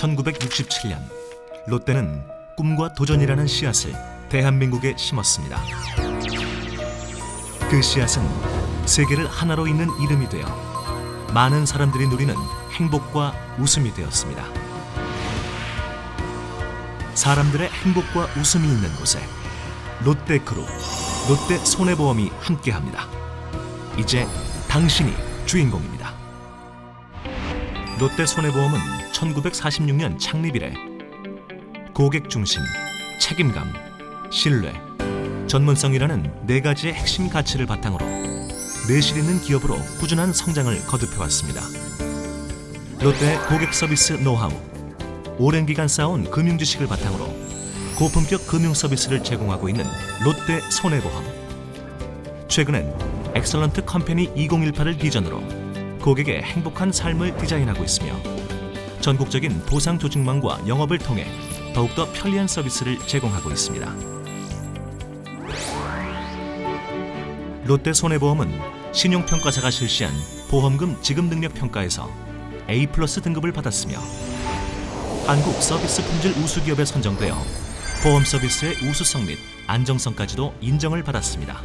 1967년 롯데는 꿈과 도전이라는 씨앗을 대한민국에 심었습니다. 그 씨앗은 세계를 하나로 잇는 이름이 되어 많은 사람들이 누리는 행복과 웃음이 되었습니다. 사람들의 행복과 웃음이 있는 곳에 롯데그룹, 롯데손해보험이 함께합니다. 이제 당신이 주인공입니다. 롯데손해보험은 1946년 창립 이래 고객 중심, 책임감, 신뢰, 전문성이라는 네 가지의 핵심 가치를 바탕으로 내실 있는 기업으로 꾸준한 성장을 거듭해왔습니다. 롯데의 고객 서비스 노하우, 오랜 기간 쌓아온 금융 지식을 바탕으로 고품격 금융 서비스를 제공하고 있는 롯데손해보험. 최근엔 엑설런트 컴퍼니 2018을 비전으로 고객의 행복한 삶을 디자인하고 있으며 전국적인 보상 조직망과 영업을 통해 더욱더 편리한 서비스를 제공하고 있습니다. 롯데손해보험은 신용평가사가 실시한 보험금 지급 능력 평가에서 A+ 등급을 받았으며 한국 서비스 품질 우수기업에 선정되어 보험 서비스의 우수성 및 안정성까지도 인정을 받았습니다.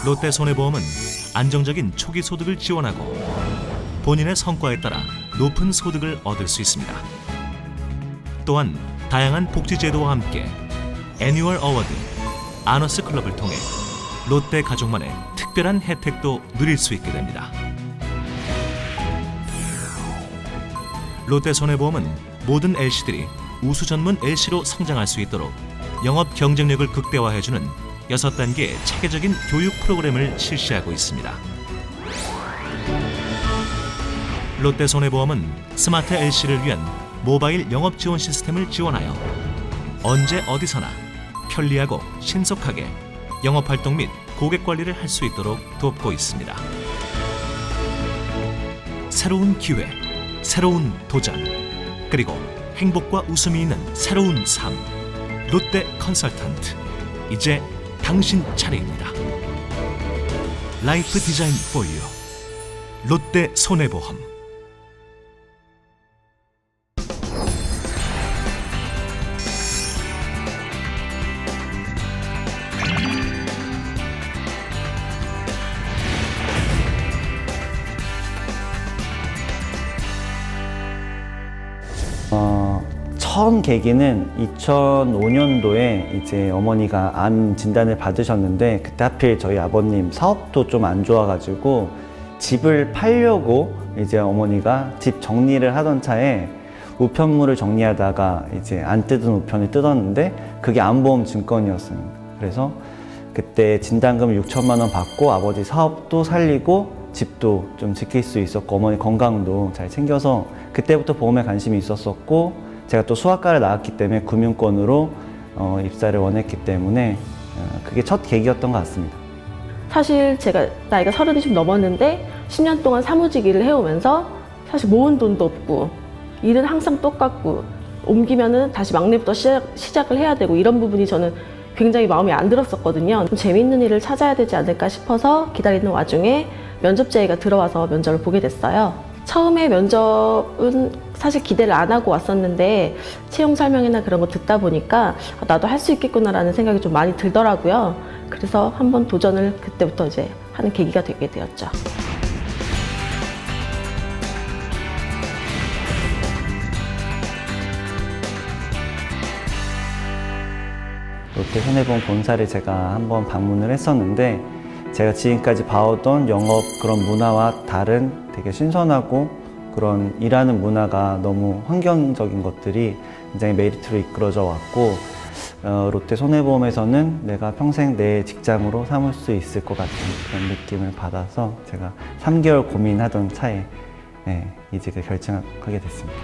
롯데손해보험은 안정적인 초기 소득을 지원하고 본인의 성과에 따라 높은 소득을 얻을 수 있습니다. 또한 다양한 복지 제도와 함께 애뉴얼 어워드, 아너스 클럽을 통해 롯데 가족만의 특별한 혜택도 누릴 수 있게 됩니다. 롯데손해보험은 모든 LC들이 우수 전문 LC로 성장할 수 있도록 영업 경쟁력을 극대화해주는 6단계의 체계적인 교육 프로그램을 실시하고 있습니다. 롯데손해보험은 스마트 LC를 위한 모바일 영업 지원 시스템을 지원하여 언제 어디서나 편리하고 신속하게 영업활동 및 고객 관리를 할 수 있도록 돕고 있습니다. 새로운 기회, 새로운 도전, 그리고 행복과 웃음이 있는 새로운 삶. 롯데 컨설턴트, 이제 당신 차례입니다. 라이프 디자인 포 유, 롯데손해보험. 처음 계기는 2005년도에 이제 어머니가 암 진단을 받으셨는데 그때 하필 저희 아버님 사업도 좀 안 좋아가지고 집을 팔려고 이제 어머니가 집 정리를 하던 차에 우편물을 정리하다가 이제 안 뜯은 우편을 뜯었는데 그게 암보험 증권이었습니다. 그래서 그때 진단금 6천만 원 받고 아버지 사업도 살리고 집도 좀 지킬 수 있었고 어머니 건강도 잘 챙겨서 그때부터 보험에 관심이 있었었고 제가 또 수학과를 나왔기 때문에 금융권으로 입사를 원했기 때문에 그게 첫 계기였던 것 같습니다. 사실 제가 나이가 30이 좀 넘었는데 10년 동안 사무직 일을 해오면서 사실 모은 돈도 없고 일은 항상 똑같고 옮기면은 다시 막내부터 시작을 해야 되고 이런 부분이 저는 굉장히 마음에 안 들었었거든요. 좀 재미있는 일을 찾아야 되지 않을까 싶어서 기다리는 와중에 면접 제의가 들어와서 면접을 보게 됐어요. 처음에 면접은 사실 기대를 안 하고 왔었는데 채용 설명이나 그런 거 듣다 보니까 나도 할 수 있겠구나라는 생각이 좀 많이 들더라고요. 그래서 한번 도전을 그때부터 이제 하는 계기가 되게 되었죠. 롯데손해보험 본사를 제가 한번 방문을 했었는데 제가 지금까지 봐오던 영업 그런 문화와 다른 되게 신선하고 그런 일하는 문화가 너무 환경적인 것들이 굉장히 메리트로 이끌어져 왔고 롯데손해보험에서는 내가 평생 내 직장으로 삼을 수 있을 것 같은 그런 느낌을 받아서 제가 3개월 고민하던 차에 이직을 결정하게 됐습니다.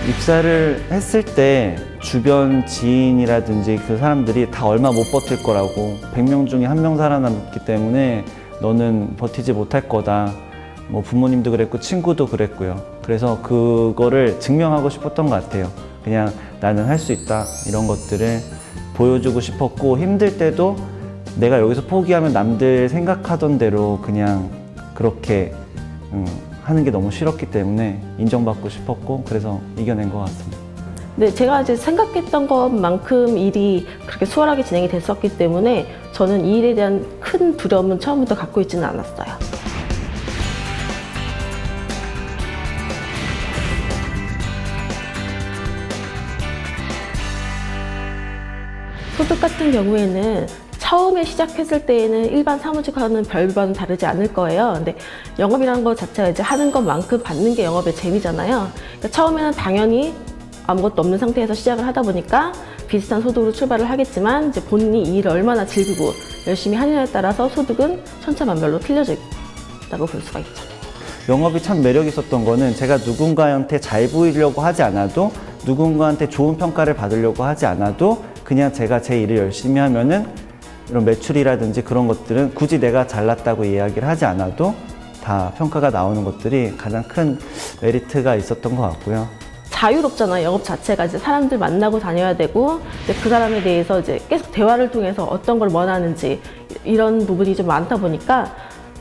입사를 했을 때 주변 지인이라든지 그 사람들이 다 얼마 못 버틸 거라고 100명 중에 1명 살아남기 때문에 너는 버티지 못할 거다. 뭐 부모님도 그랬고 친구도 그랬고요. 그래서 그거를 증명하고 싶었던 것 같아요. 그냥 나는 할 수 있다 이런 것들을 보여주고 싶었고, 힘들 때도 내가 여기서 포기하면 남들 생각하던 대로 그냥 그렇게 하는 게 너무 싫었기 때문에 인정받고 싶었고, 그래서 이겨낸 것 같습니다. 네, 제가 이제 생각했던 것만큼 일이 그렇게 수월하게 진행이 됐었기 때문에 저는 이 일에 대한 큰 두려움은 처음부터 갖고 있지는 않았어요. 소득 같은 경우에는 처음에 시작했을 때에는 일반 사무직과는 별반은 다르지 않을 거예요. 근데 영업이라는 것 자체가 이제 하는 것만큼 받는 게 영업의 재미잖아요. 그러니까 처음에는 당연히 아무것도 없는 상태에서 시작을 하다 보니까 비슷한 소득으로 출발을 하겠지만, 이제 본인이 이 일을 얼마나 즐기고 열심히 하느냐에 따라서 소득은 천차만별로 틀려져 있다고 볼 수가 있죠. 영업이 참 매력 있었던 거는, 제가 누군가한테 잘 보이려고 하지 않아도, 누군가한테 좋은 평가를 받으려고 하지 않아도, 그냥 제가 제 일을 열심히 하면은 이런 매출이라든지 그런 것들은 굳이 내가 잘났다고 이야기를 하지 않아도 다 평가가 나오는 것들이 가장 큰 메리트가 있었던 것 같고요. 자유롭잖아요. 영업 자체가 이제 사람들 만나고 다녀야 되고, 이제 그 사람에 대해서 이제 계속 대화를 통해서 어떤 걸 원하는지 이런 부분이 좀 많다 보니까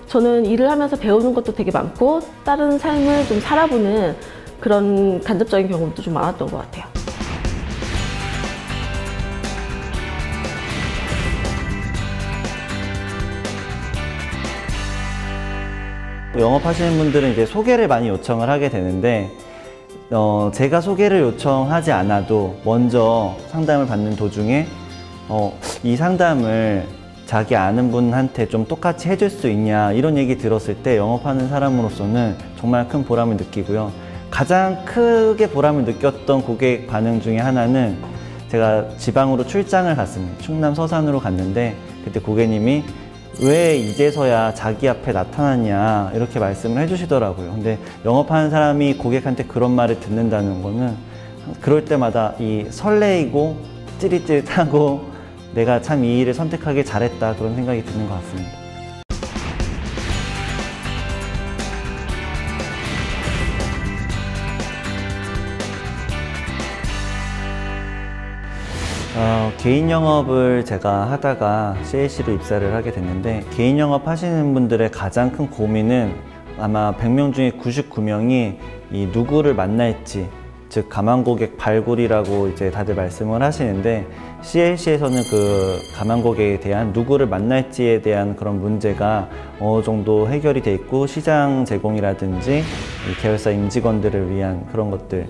저는 일을 하면서 배우는 것도 되게 많고, 다른 삶을 좀 살아보는 그런 간접적인 경험도 좀 많았던 것 같아요. 영업하시는 분들은 이제 소개를 많이 요청을 하게 되는데, 제가 소개를 요청하지 않아도 먼저 상담을 받는 도중에 이 상담을 자기 아는 분한테 좀 똑같이 해줄 수 있냐, 이런 얘기 들었을 때 영업하는 사람으로서는 정말 큰 보람을 느끼고요. 가장 크게 보람을 느꼈던 고객 반응 중에 하나는, 제가 지방으로 출장을 갔습니다. 충남 서산으로 갔는데, 그때 고객님이 왜 이제서야 자기 앞에 나타났냐, 이렇게 말씀을 해주시더라고요. 근데 영업하는 사람이 고객한테 그런 말을 듣는다는 거는, 그럴 때마다 이 설레이고 찌릿찌릿하고 내가 참 이 일을 선택하길 잘했다, 그런 생각이 드는 것 같습니다. 개인 영업을 제가 하다가 CAC로 입사를 하게 됐는데, 개인 영업 하시는 분들의 가장 큰 고민은 아마 100명 중에 99명이 이 누구를 만날지, 즉 가망고객 발굴이라고 이제 다들 말씀을 하시는데, CAC에서는 그 가망고객에 대한 누구를 만날지에 대한 그런 문제가 어느 정도 해결이 돼 있고, 시장 제공이라든지 이 계열사 임직원들을 위한 그런 것들,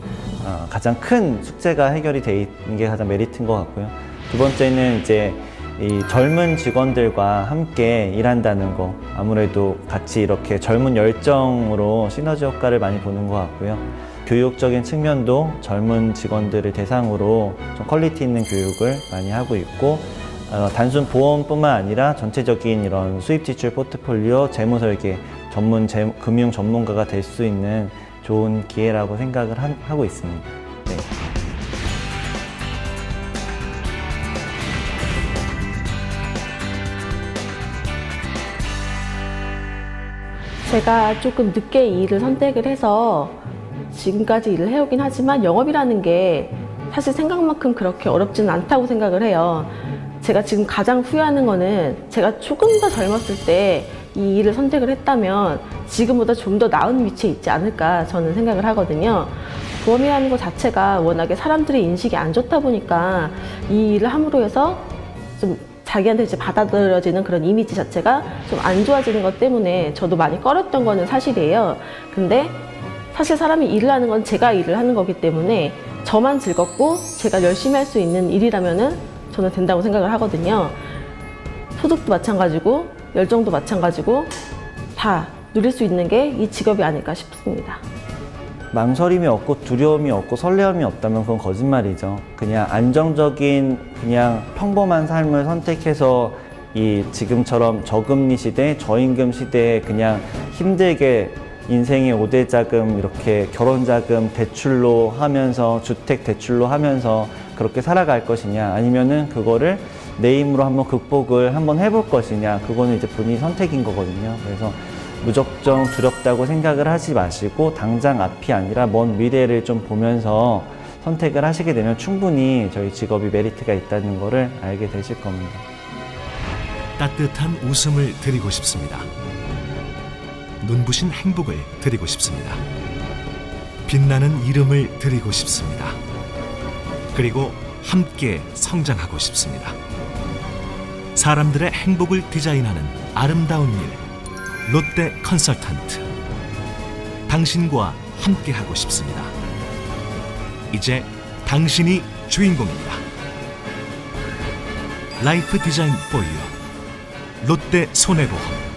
가장 큰 숙제가 해결이 돼 있는 게 가장 메리트인 것 같고요. 두 번째는 이제 이 젊은 직원들과 함께 일한다는 거, 아무래도 같이 이렇게 젊은 열정으로 시너지 효과를 많이 보는 것 같고요. 교육적인 측면도 젊은 직원들을 대상으로 좀 퀄리티 있는 교육을 많이 하고 있고, 단순 보험뿐만 아니라 전체적인 이런 수입 지출 포트폴리오 재무 설계 금융 전문가가 될 수 있는 좋은 기회라고 생각을 하고 있습니다. 네. 제가 조금 늦게 이 일을 선택을 해서 지금까지 일을 해오긴 하지만, 영업이라는 게 사실 생각만큼 그렇게 어렵지는 않다고 생각을 해요. 제가 지금 가장 후회하는 거는, 제가 조금 더 젊었을 때 이 일을 선택을 했다면 지금보다 좀 더 나은 위치에 있지 않을까, 저는 생각을 하거든요. 보험이라는 것 자체가 워낙에 사람들의 인식이 안 좋다 보니까 이 일을 함으로 해서 좀 자기한테 이제 받아들여지는 그런 이미지 자체가 좀 안 좋아지는 것 때문에 저도 많이 꺼렸던 거는 사실이에요. 근데 사실 사람이 일을 하는 건 제가 일을 하는 거기 때문에 저만 즐겁고 제가 열심히 할 수 있는 일이라면은 저는 된다고 생각을 하거든요. 소득도 마찬가지고 열정도 마찬가지고 다 누릴 수 있는 게 이 직업이 아닐까 싶습니다. 망설임이 없고 두려움이 없고 설레임이 없다면 그건 거짓말이죠. 그냥 안정적인, 그냥 평범한 삶을 선택해서 이 지금처럼 저금리 시대, 저임금 시대에 그냥 힘들게 인생의 5대 자금, 이렇게 결혼 자금 대출로 하면서, 주택 대출로 하면서 그렇게 살아갈 것이냐, 아니면은 그거를 내 힘으로 한번 극복을 한번 해볼 것이냐, 그거는 이제 본인 선택인 거거든요. 그래서 무작정 두렵다고 생각을 하지 마시고, 당장 앞이 아니라 먼 미래를 좀 보면서 선택을 하시게 되면 충분히 저희 직업이 메리트가 있다는 것을 알게 되실 겁니다. 따뜻한 웃음을 드리고 싶습니다. 눈부신 행복을 드리고 싶습니다. 빛나는 이름을 드리고 싶습니다. 그리고 함께 성장하고 싶습니다. 사람들의 행복을 디자인하는 아름다운 일, 롯데 컨설턴트. 당신과 함께하고 싶습니다. 이제 당신이 주인공입니다. 라이프 디자인 포유 롯데 손해보험.